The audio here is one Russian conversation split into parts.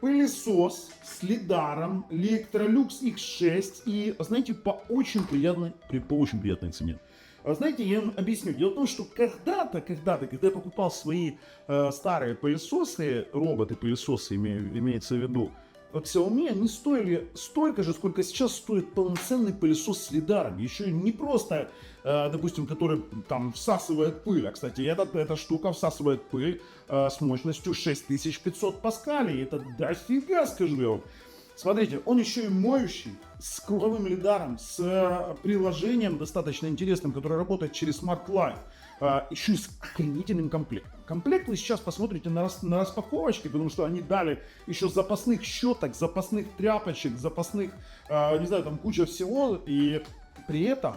пылесос с лидаром Electrolux X6 и, знаете, по очень приятной цене. Знаете, я вам объясню. Дело в том, что когда-то, когда я покупал свои старые пылесосы, роботы-пылесосы имеется в виду, от Xiaomi, они стоили столько же, сколько сейчас стоит полноценный пылесос с лидаром. Еще не просто, допустим, который там всасывает пыль. А, кстати, эта штука всасывает пыль с мощностью 6500 паскалей. Это дофига, скажу я вам. Смотрите, он еще и моющий, с круговым лидаром, с приложением достаточно интересным, которое работает через Smart Life. Еще и с охренительным комплектом. Комплект вы сейчас посмотрите на распаковочке, потому что они дали еще запасных щеток, запасных тряпочек, запасных, не знаю, там куча всего. И при этом,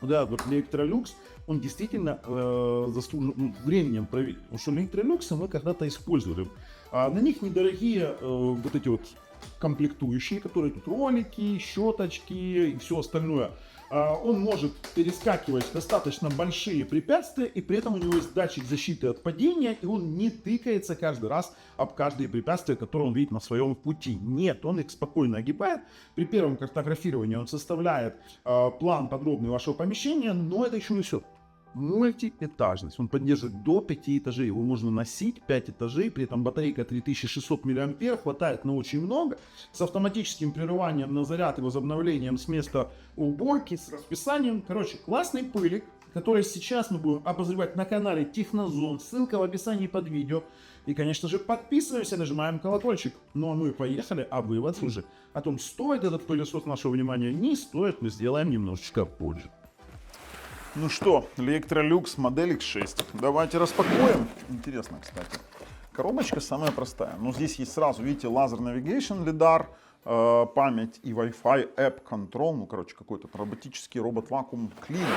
да, вот Electrolux, он действительно заслужен временем проверить. Потому что Electrolux мы когда-то использовали. На них недорогие вот эти вот комплектующие, которые тут ролики, щеточки и все остальное. Он может перескакивать достаточно большие препятствия, и при этом у него есть датчик защиты от падения, и он не тыкается каждый раз об каждое препятствие, которое он видит на своем пути. Нет, он их спокойно огибает. При первом картографировании он составляет план подробный вашего помещения, но это еще не все. Мультиэтажность. Он поддерживает до 5 этажей. Его можно носить 5 этажей. При этом батарейка 3600 мА. Хватает на очень много. С автоматическим прерыванием на заряд и возобновлением с места уборки, с расписанием. Короче, классный пылик, который сейчас мы будем обозревать на канале Технозон. Ссылка в описании под видео. И, конечно же, подписываемся, нажимаем колокольчик. Ну а мы поехали. А вывод уже о том, стоит этот пылесос нашего внимания, не стоит, мы сделаем немножечко позже. Ну что, Electrolux модель X6. Давайте распакуем. Интересно, кстати. Коробочка самая простая. Но здесь есть сразу, видите, Laser Navigation, лидар, память и Wi-Fi, App Control. Ну, короче, какой-то роботический робот-вакуум клинер.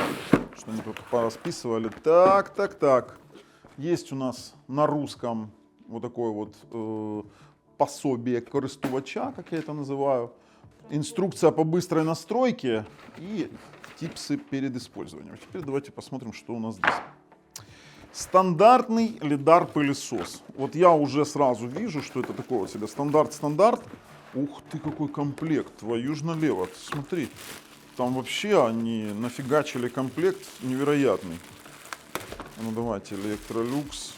Что они тут порасписывали. Так. Есть у нас на русском вот такое вот пособие користувача, как я это называю. Инструкция по быстрой настройке и типсы перед использованием. Теперь давайте посмотрим, что у нас здесь. Стандартный лидар-пылесос. Вот я уже сразу вижу, что это такой вот себе стандарт. Ух ты, какой комплект, твою ж налево. Смотри, там вообще они нафигачили комплект невероятный. Ну давайте, Electrolux.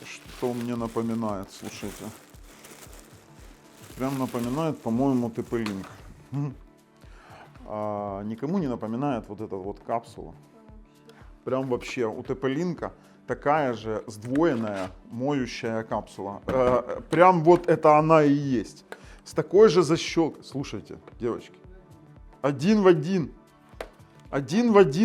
Что мне напоминает, слушайте. Прям напоминает, по-моему, TP-Link. Никому не напоминает вот эта вот капсула. Прям вообще у TP-Link такая же сдвоенная моющая капсула. Прям вот это она и есть. С такой же защелкой. Слушайте, девочки. Один в один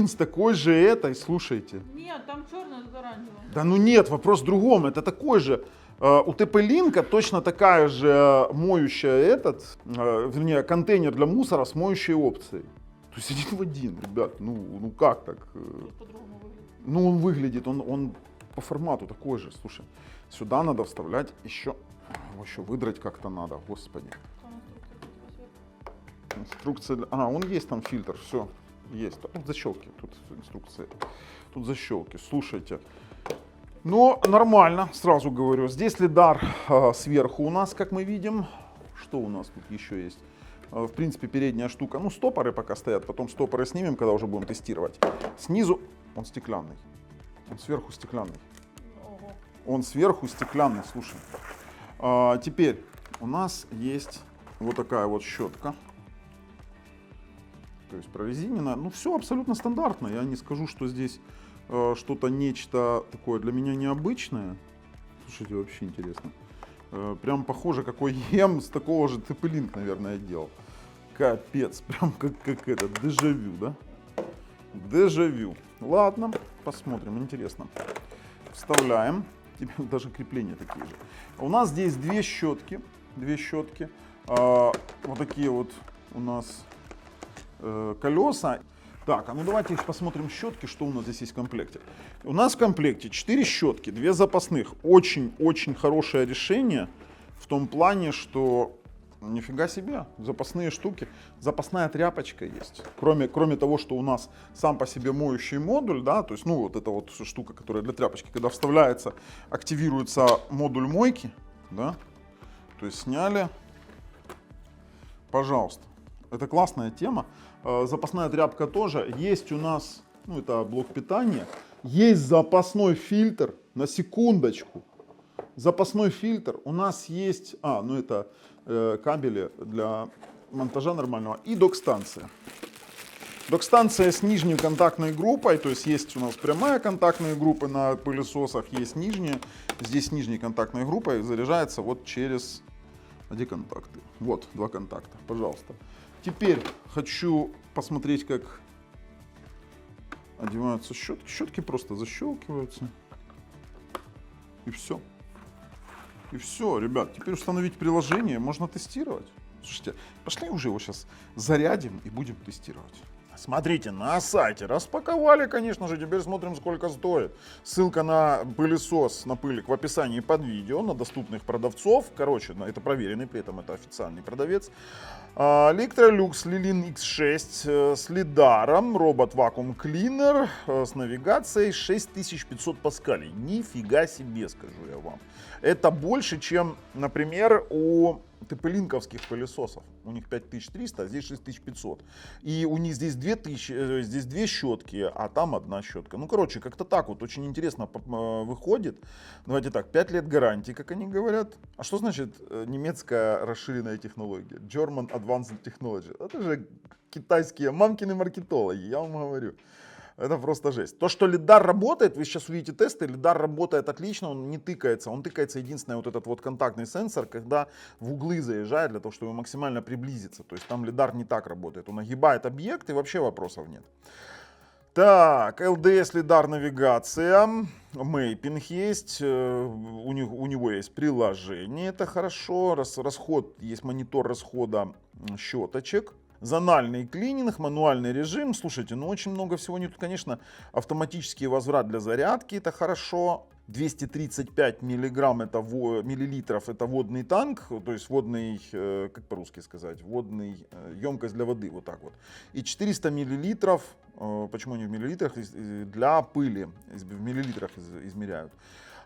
с такой же этой, слушайте. Нет, там черный с оранжевым. Да ну нет, вопрос в другом. Это такой же. У TP-Link точно такая же моющая вернее, контейнер для мусора с моющей опцией. То есть один в один, ребят, ну как так? По-другому выглядит. Ну он выглядит, он по формату такой же. Слушай, сюда надо вставлять еще выдрать как-то надо, господи. Инструкция, он есть там фильтр, все, есть. Тут защелки, тут инструкция, тут защелки, слушайте. Но нормально, сразу говорю. Здесь лидар сверху у нас, как мы видим. Что у нас тут еще есть? В принципе, передняя штука. Ну, стопоры пока стоят. Потом стопоры снимем, когда уже будем тестировать. Снизу он стеклянный. Он сверху стеклянный. Он сверху стеклянный, слушай. Теперь у нас есть вот такая вот щетка. То есть прорезиненная. Ну, все абсолютно стандартно. Я не скажу, что здесь что-то нечто такое для меня необычное. Слушайте, вообще интересно. Прям похоже, какой ем с такого же TP-Link, наверное, делал. Капец, прям как это, дежавю, да? Дежавю. Ладно, посмотрим, интересно. Вставляем. Теперь даже крепления такие же. У нас здесь две щетки. Вот такие вот у нас колеса. Так, а ну давайте посмотрим щетки, что у нас здесь есть в комплекте. У нас в комплекте 4 щетки, 2 запасных. Очень-очень хорошее решение в том плане, что Нифига себе, запасные штуки. Запасная тряпочка есть. Кроме того, что у нас сам по себе моющий модуль, да, то есть, ну, вот эта вот штука, которая для тряпочки, когда вставляется, активируется модуль мойки, да, то есть сняли, пожалуйста. Это классная тема. Запасная тряпка тоже. Есть у нас, ну, это блок питания, есть запасной фильтр, на секундочку. Запасной фильтр. У нас есть, ну это кабели для монтажа нормального. И док-станция. Док-станция с нижней контактной группой. То есть есть у нас прямая контактная группа на пылесосах, есть нижняя. Здесь с нижней контактной группой заряжается вот через... Где контакты? Вот, 2 контакта, пожалуйста. Теперь хочу посмотреть, как одеваются щетки. Щетки просто защелкиваются. И все. И все, ребят, теперь установить приложение, можно тестировать. Слушайте, пошли уже его сейчас зарядим и будем тестировать. Смотрите, на сайте распаковали, конечно же, теперь смотрим, сколько стоит. Ссылка на пылесос, на пылик в описании под видео, на доступных продавцов. Короче, это проверенный, при этом это официальный продавец. Electrolux Lilin X6 с лидаром, робот Vacuum Cleaner с навигацией 6500 паскалей. Нифига себе, скажу я вам. Это больше, чем, например, у тепелинковских пылесосов. У них 5300, а здесь 6500. И у них здесь 2000, здесь 2 щетки, а там 1 щетка. Ну, короче, как-то так вот очень интересно выходит. Давайте так, 5 лет гарантии, как они говорят. А что значит немецкая расширенная технология? German Advanced Technology. Это же китайские мамкины маркетологи, я вам говорю. Это просто жесть. То, что лидар работает, вы сейчас увидите тесты, лидар работает отлично, он не тыкается. Он тыкается единственное вот этот вот контактный сенсор, когда в углы заезжает, для того, чтобы максимально приблизиться. То есть там лидар не так работает. Он огибает объект и вообще вопросов нет. Так, LDS лидар навигация, мейпинг есть, у него есть приложение, это хорошо, расход, есть монитор расхода щеточек. Зональный клининг, мануальный режим. Слушайте, ну очень много всего не тут, конечно, автоматический возврат для зарядки, это хорошо. 235 миллилитров это водный танк, то есть водный, как по-русски сказать, водный, емкость для воды, вот так вот. И 400 миллилитров, почему не в миллилитрах, для пыли, в миллилитрах измеряют.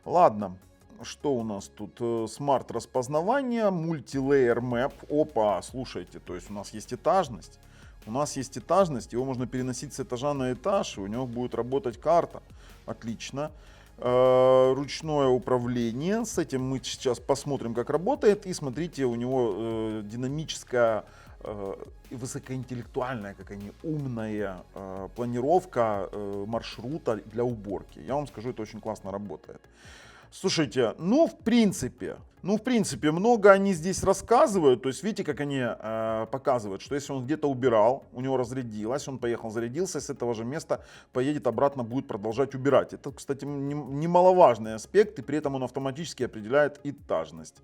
Ладно. Что у нас тут? Смарт-распознавание, мультилейер мэп. Опа, слушайте, то есть у нас есть этажность. У нас есть этажность, его можно переносить с этажа на этаж, и у него будет работать карта. Отлично. Ручное управление. С этим мы сейчас посмотрим, как работает. И смотрите, у него динамическая и высокоинтеллектуальная, как они, умная планировка маршрута для уборки. Я вам скажу, это очень классно работает. Слушайте, ну в принципе, много они здесь рассказывают. То есть видите, как они показывают, что если он где-то убирал, у него разрядилось, он поехал, зарядился, с этого же места поедет обратно, будет продолжать убирать. Это, кстати, немаловажный аспект, и при этом он автоматически определяет этажность.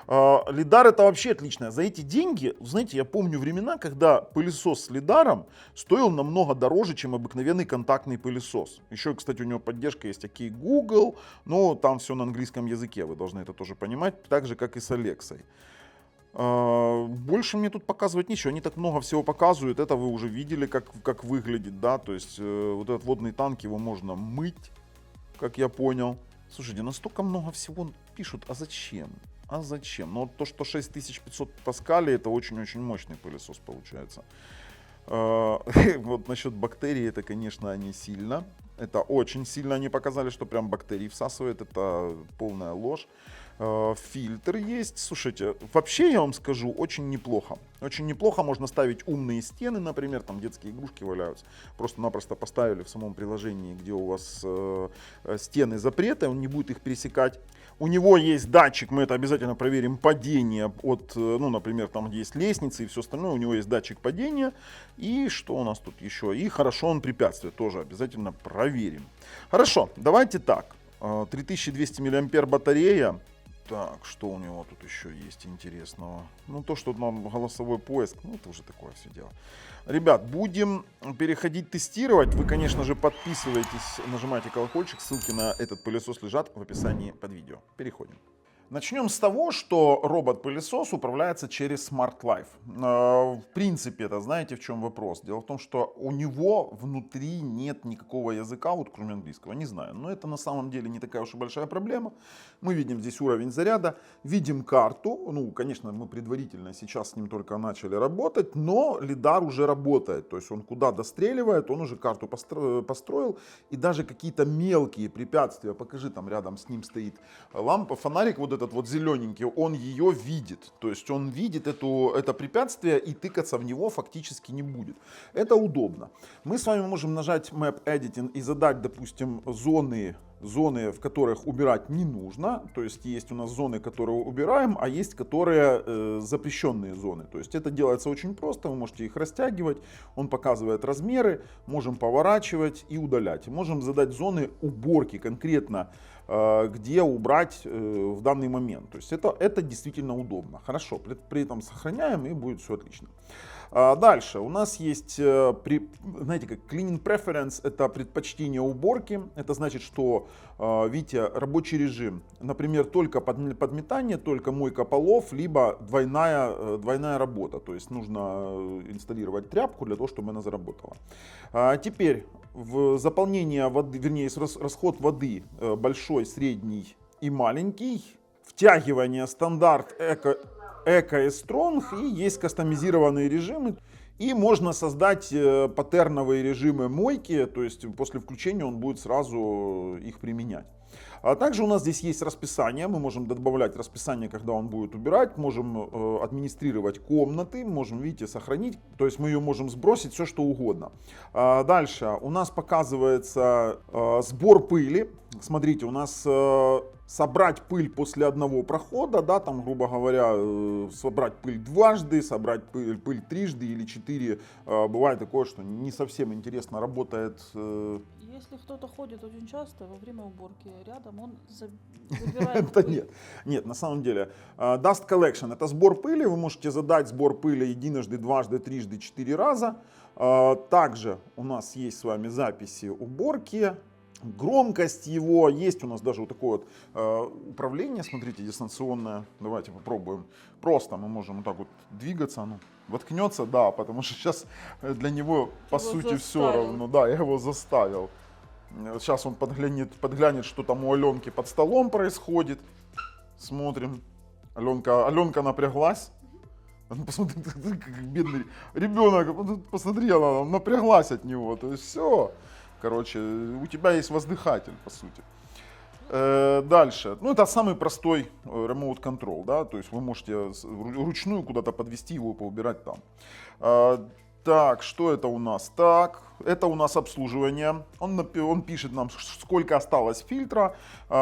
Лидар это вообще отлично. За эти деньги, знаете, я помню времена, когда пылесос с лидаром стоил намного дороже, чем обыкновенный контактный пылесос. Еще, кстати, у него поддержка есть окей Google, но там все на английском языке, вы должны это тоже понимать, так же, как и с Алексой. Больше мне тут показывать ничего, они так много всего показывают, это вы уже видели, как выглядит, да, то есть вот этот водный танк, его можно мыть, как я понял. Слушайте, настолько много всего пишут, а зачем? А зачем? Ну, то, что 6500 паскалей, это очень-очень мощный пылесос получается. Вот насчет бактерий, это, конечно, не сильно. Это очень сильно они показали, что прям бактерии всасывает. Это полная ложь. Фильтр есть. Слушайте, вообще я вам скажу, очень неплохо. Очень неплохо. Можно ставить умные стены, например, там детские игрушки валяются. Просто-напросто поставили в самом приложении, где у вас стены запрета, он не будет их пересекать. У него есть датчик, мы это обязательно проверим, падение от, ну, например, там где есть лестницы и все остальное, у него есть датчик падения. И что у нас тут еще? И хорошо он препятствие, тоже обязательно проверим. Хорошо, давайте так. 3200 мАh батарея. Так, что у него тут еще есть интересного? Ну, то, что нам голосовой поиск, ну, это уже такое все дело. Ребят, будем переходить тестировать. Вы, конечно же, подписывайтесь, нажимайте колокольчик. Ссылки на этот пылесос лежат в описании под видео. Переходим. Начнем с того, что робот-пылесос управляется через Smart Life. В принципе, это знаете, в чем вопрос? Дело в том, что у него внутри нет никакого языка, вот кроме английского, не знаю. Но это на самом деле не такая уж и большая проблема. Мы видим здесь уровень заряда, видим карту. Ну, конечно, мы предварительно сейчас с ним только начали работать, но лидар уже работает. То есть он куда достреливает, он уже карту построил. И даже какие-то мелкие препятствия, покажи, там рядом с ним стоит лампа, фонарик вот этот вот зелененький, он ее видит. То есть он видит это препятствие и тыкаться в него фактически не будет. Это удобно. Мы с вами можем нажать Map Editing и задать, допустим, зоны, в которых убирать не нужно. То есть есть у нас зоны, которые убираем, а есть которые запрещенные зоны. То есть это делается очень просто. Вы можете их растягивать. Он показывает размеры. Можем поворачивать и удалять. Можем задать зоны уборки конкретно, где убрать в данный момент. То есть это действительно удобно. Хорошо, при этом сохраняем и будет все отлично. Дальше у нас есть, знаете, как cleaning preference, это предпочтение уборки. Это значит, что, видите, рабочий режим, например, только подметание, только мойка полов, либо двойная работа. То есть нужно инсталлировать тряпку для того, чтобы она заработала. Теперь в заполнение воды, вернее, расход воды большой, средний и маленький. Втягивание стандарт эко и стронг, и есть кастомизированные режимы. И можно создать паттерновые режимы мойки, то есть после включения он будет сразу их применять. А также у нас здесь есть расписание, мы можем добавлять расписание, когда он будет убирать, можем администрировать комнаты, можем, видите, сохранить, то есть мы ее можем сбросить, все что угодно. Дальше у нас показывается сбор пыли. Смотрите, у нас собрать пыль после одного прохода, да, там, грубо говоря, собрать пыль дважды, собрать пыль трижды или 4. Бывает такое, что не совсем интересно работает. Если кто-то ходит очень часто во время уборки рядом, он забирает Это пыль. нет, на самом деле. Dust Collection — это сбор пыли. Вы можете задать сбор пыли единожды, дважды, трижды, 4 раза. Также у нас есть с вами записи уборки. Громкость его, есть у нас даже вот такое вот управление, смотрите, дистанционное. Давайте попробуем. Просто мы можем вот так вот двигаться. Ну, воткнется, да, потому что сейчас для него по сути все равно. Да, я его заставил. Сейчас он подглянет, что там у Аленки под столом происходит. Смотрим. Аленка напряглась. Посмотри, как бедный ребенок, посмотри, она напряглась от него. То есть все. Короче, у тебя есть воздыхатель, по сути. Дальше. Ну, это самый простой remote control, да, то есть вы можете ручную куда-то подвести его и поубирать там. Так, что это у нас? Так, это у нас обслуживание. Он пишет нам, сколько осталось фильтра,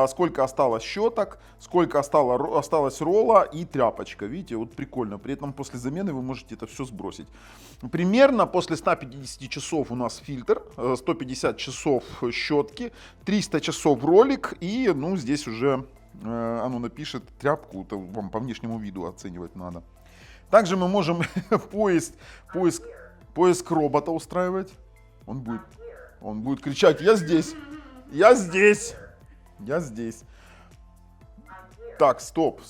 сколько осталось щеток, сколько осталось ролла и тряпочка. Видите, вот прикольно. При этом после замены вы можете это все сбросить. Примерно после 150 часов у нас фильтр, 150 часов щетки, 300 часов ролик и, ну, здесь уже оно напишет тряпку, это вам по внешнему виду оценивать надо. Также мы можем поиск робота устраивать. Он будет кричать: я здесь, я здесь, я здесь. Так, стоп,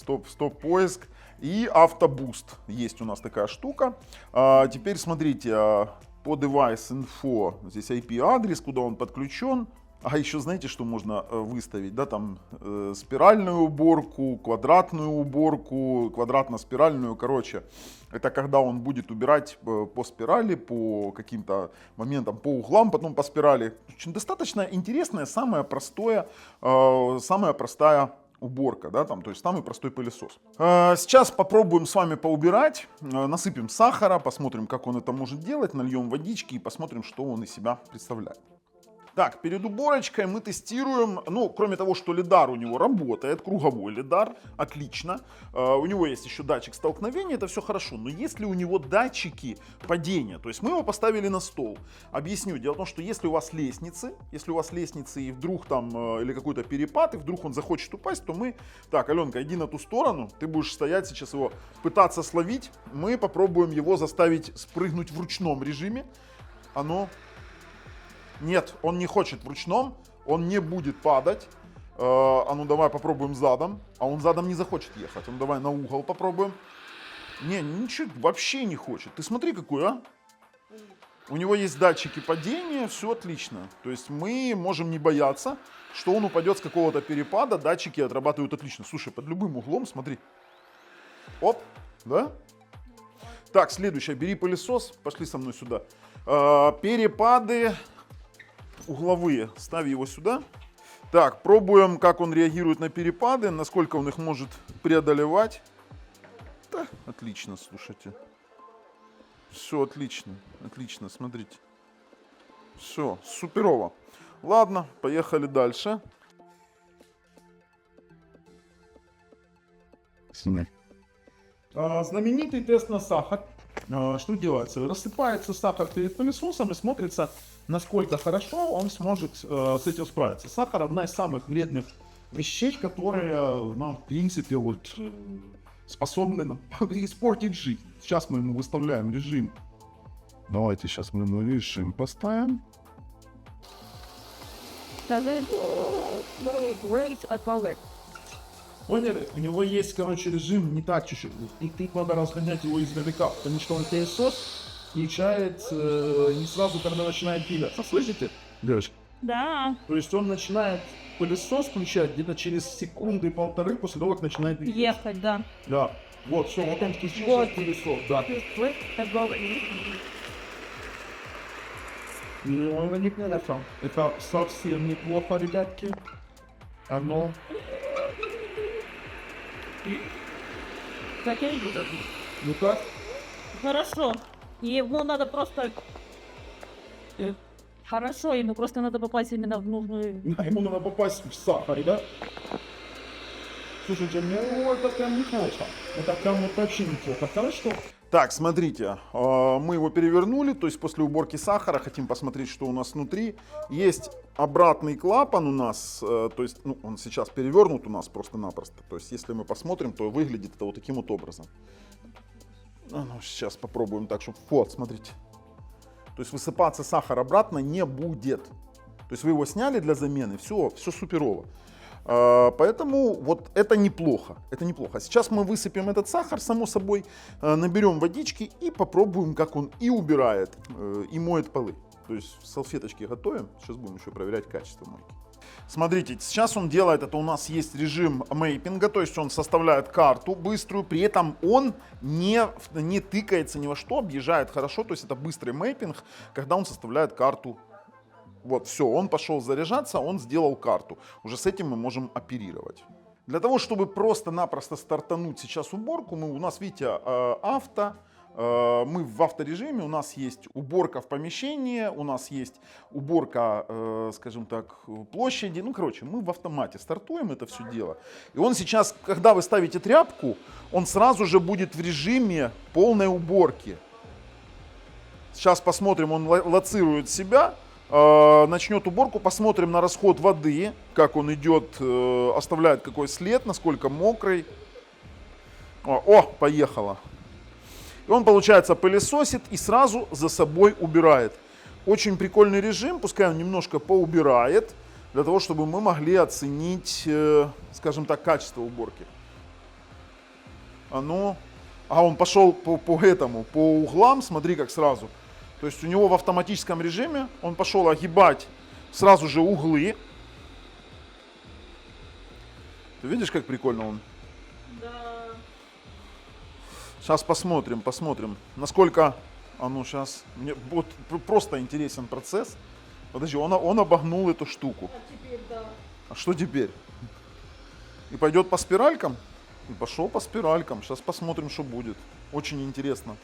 поиск. И автобуст. Есть у нас такая штука. Теперь смотрите, по device info, здесь IP-адрес, куда он подключен. А еще знаете, что можно выставить? Да, там спиральную уборку, квадратную уборку, квадратно-спиральную. Короче, это когда он будет убирать по спирали, по каким-то моментам, по углам, потом по спирали. Очень достаточно интересная, самая простая уборка, да, там, то есть самый простой пылесос. Сейчас попробуем с вами поубирать, насыпем сахара, посмотрим, как он это может делать, нальем водички и посмотрим, что он из себя представляет. Так, перед уборочкой мы тестируем, ну, кроме того, что лидар у него работает, круговой лидар, отлично. У него есть еще датчик столкновения, это все хорошо. Но есть ли у него датчики падения? То есть мы его поставили на стол. Объясню. Дело в том, что если у вас лестницы и вдруг там, или какой-то перепад, и вдруг он захочет упасть, то мы... Так, Аленка, иди на ту сторону, ты будешь стоять сейчас его, пытаться словить. Мы попробуем его заставить спрыгнуть в ручном режиме. Нет, он не хочет в ручном, он не будет падать. А ну давай попробуем задом. А он задом не захочет ехать. Ну давай на угол попробуем. Не, ничего, вообще не хочет. Ты смотри какой, а. У него есть датчики падения, все отлично. То есть мы можем не бояться, что он упадет с какого-то перепада. Датчики отрабатывают отлично. Слушай, под любым углом, смотри. Оп, да? Так, следующее. Бери пылесос. Пошли со мной сюда. Перепады угловые. Ставь его сюда. Так, пробуем, как он реагирует на перепады, насколько он их может преодолевать. Да, отлично, слушайте. Все отлично, отлично, смотрите. Все, суперово. Ладно, поехали дальше. Знаменитый тест на сахар. Что делается? Рассыпается сахар перед пылесосом и смотрится, насколько хорошо он сможет с этим справиться. Сахар одна из самых вредных вещей, которые, ну, в принципе, вот, способны нам испортить жизнь. Сейчас мы ему выставляем режим. Давайте сейчас мы ему режим поставим. Поняли? У него есть, короче, режим не так чуть-чуть. И тут надо разгонять его издалека, потому что он пылесос включает не сразу, когда начинает пилиться. Слышите, девочки? Да. То есть он начинает пылесос включать где-то через секунды полторы после того, как начинает пилиться. Ехать, да. Да. Вот, все, вот он включил Вот. сейчас пылесос, да. Ну, это неплохо. Это совсем неплохо, ребятки. Оно... Ну как? Хорошо. Ему надо просто... Хорошо, ему просто надо попасть именно в нужную... Ему надо попасть в сахар, да? Слушайте, ну это прям неплохо. Это прям вот вообще неплохо. Хорошо. Так, смотрите, мы его перевернули, то есть после уборки сахара хотим посмотреть, что у нас внутри. Есть обратный клапан у нас, то есть, ну, он сейчас перевернут у нас просто-напросто. То есть, если мы посмотрим, то выглядит это вот таким вот образом. Ну, сейчас попробуем так, чтобы... Вот, смотрите. То есть, высыпаться сахар обратно не будет. То есть, вы его сняли для замены, все суперово. Поэтому вот это неплохо, это неплохо. Сейчас мы высыпем этот сахар, само собой, наберем водички и попробуем, как он и убирает, и моет полы. То есть салфеточки готовим, сейчас будем еще проверять качество мойки. Смотрите, сейчас он делает это, у нас есть режим мейпинга, то есть он составляет карту быструю, при этом он не тыкается ни во что, объезжает хорошо, то есть это быстрый мейпинг, когда он составляет карту. Вот, все, он пошел заряжаться, он сделал карту. Уже с этим мы можем оперировать. Для того, чтобы просто-напросто стартануть сейчас уборку, у нас, видите, авто. Мы в авторежиме, у нас есть уборка в помещении, у нас есть уборка, скажем так, площади. Ну, короче, мы в автомате стартуем это все дело. И он сейчас, когда вы ставите тряпку, он сразу же будет в режиме полной уборки. Сейчас посмотрим, он лоцирует себя. Начнет уборку, посмотрим на расход воды, как он идет, оставляет какой след, насколько мокрый. О, поехала. И он, получается, пылесосит и сразу за собой убирает. Очень прикольный режим, пускай он немножко поубирает, для того, чтобы мы могли оценить, скажем так, качество уборки. Он пошел по углам, смотри, как сразу. То есть у него в автоматическом режиме он пошел огибать сразу же углы. Ты видишь, как прикольно он? Да. Сейчас посмотрим, насколько... сейчас... Мне вот просто интересен процесс. Подожди, он обогнул эту штуку. А теперь да. А что теперь? И пойдет по спиралькам? И пошел по спиралькам. Сейчас посмотрим, что будет. Очень интересно.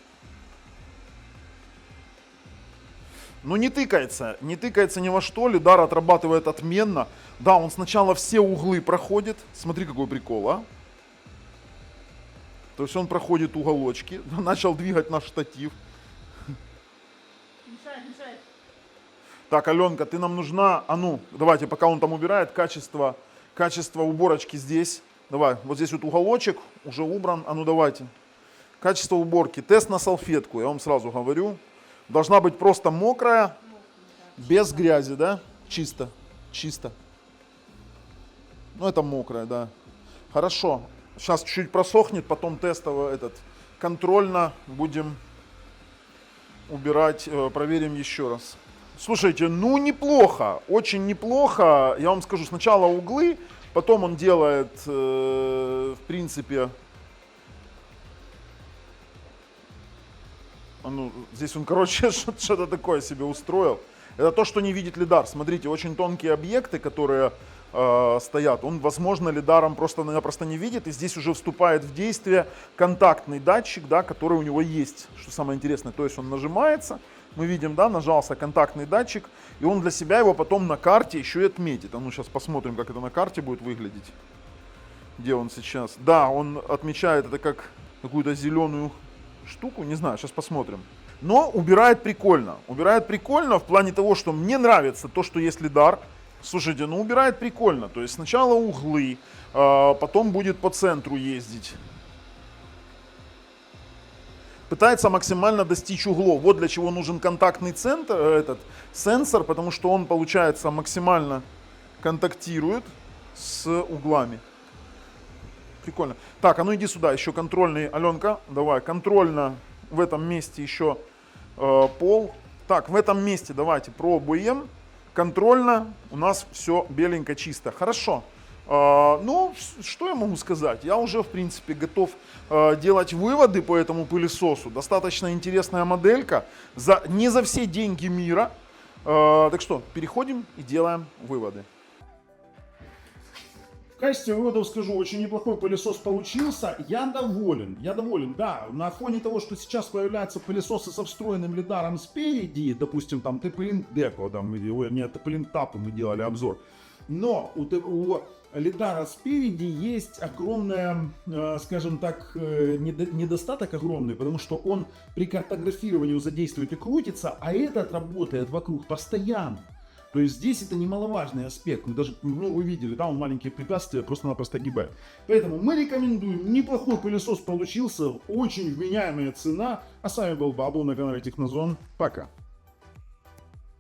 Но не тыкается ни во что, лидар отрабатывает отменно. Да, он сначала все углы проходит. Смотри, какой прикол, а. То есть он проходит уголочки, начал двигать наш штатив. Мешает. Так, Аленка, ты нам нужна, давайте, пока он там убирает, качество уборочки здесь. Давай, вот здесь вот уголочек уже убран, давайте. Качество уборки, тест на салфетку, я вам сразу говорю. Должна быть просто мокрая, без грязи, да? Чисто. Ну, это мокрое, да. Хорошо. Сейчас чуть-чуть просохнет, потом тестово контрольно будем убирать, проверим еще раз. Слушайте, ну неплохо, очень неплохо. Я вам скажу, сначала углы, потом он делает, в принципе, ну, здесь он, короче, что-то такое себе устроил. Это то, что не видит лидар. Смотрите, очень тонкие объекты, которые стоят, он, возможно, лидаром просто-напросто не видит. И здесь уже вступает в действие контактный датчик, да, который у него есть, что самое интересное. То есть он нажимается, мы видим, да, нажался контактный датчик, и он для себя его потом на карте еще и отметит. А ну, сейчас посмотрим, как это на карте будет выглядеть. Где он сейчас? Да, он отмечает это как какую-то зеленую штуку, не знаю, сейчас посмотрим. Но убирает прикольно в плане того, что мне нравится то, что есть лидар. Слушайте, ну убирает прикольно, то есть сначала углы, потом будет по центру ездить. Пытается максимально достичь углов. Вот для чего нужен контактный сенсор, потому что он, получается, максимально контактирует с углами. Прикольно. Так, а ну иди сюда, еще контрольный, Аленка, давай, контрольно в этом месте еще пол. Так, в этом месте давайте пробуем. Контрольно у нас все беленько, чисто. Хорошо. Ну, что я могу сказать? Я уже, в принципе, готов делать выводы по этому пылесосу. Достаточно интересная моделька. Не за все деньги мира. Так что, переходим и делаем выводы. В качестве выводов скажу, очень неплохой пылесос получился. Я доволен, да. На фоне того, что сейчас появляются пылесосы со встроенным лидаром спереди, допустим, там TP-Link Deco, там, не TP-Link Tap мы делали обзор. Но у лидара спереди есть огромная, скажем так, недостаток огромный, потому что он при картографировании задействует и крутится, а этот работает вокруг постоянно. То есть здесь это немаловажный аспект. Мы даже, ну, вы видели, да, он маленькие препятствия просто-напросто огибает. Поэтому мы рекомендуем. Неплохой пылесос получился. Очень вменяемая цена. А с вами был Бабл на канале Технозон. Пока.